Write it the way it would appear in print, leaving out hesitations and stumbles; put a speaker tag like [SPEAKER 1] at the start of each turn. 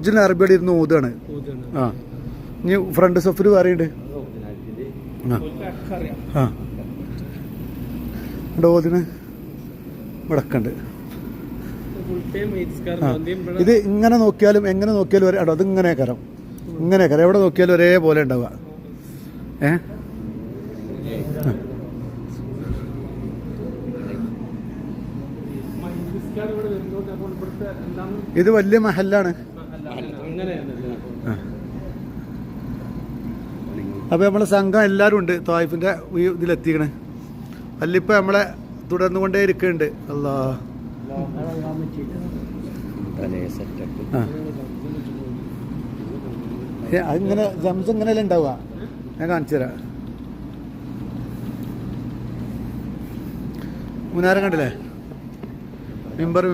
[SPEAKER 1] ഇതിന് അറബിയുടെ ഇരുന്ന് ഊതാണ്. ആ ഇനി ഫ്രണ്ട് സഫിൽ പറയുന്നുണ്ട്. ആ ഓതിന് മുടക്കുണ്ട്. ഇത് ഇങ്ങനെ നോക്കിയാലും എങ്ങനെ നോക്കിയാലും ഒരേ അത് ഇങ്ങനെ കരം എവിടെ നോക്കിയാലും ഒരേപോലെ ഉണ്ടാവുക. ഇത് വലിയ മഹല്ലാണ്. അപ്പോൾ നമ്മളെ സംഘം എല്ലാവരും ഉണ്ട് ത്വായിഫിൻ്റെ ഇതിലെത്തിക്കണേ. അല്ലിപ്പോൾ നമ്മളെ തുടർന്നു കൊണ്ടേ ഇരിക്കുന്നുണ്ട്. അല്ലാ അതിങ്ങനെ ജംസ് ഇങ്ങനെയല്ലേ ഉണ്ടാവുക. ഞാൻ കാണിച്ചു തരാം. മുനാരം കണ്ടില്ലേ? മിമ്പർ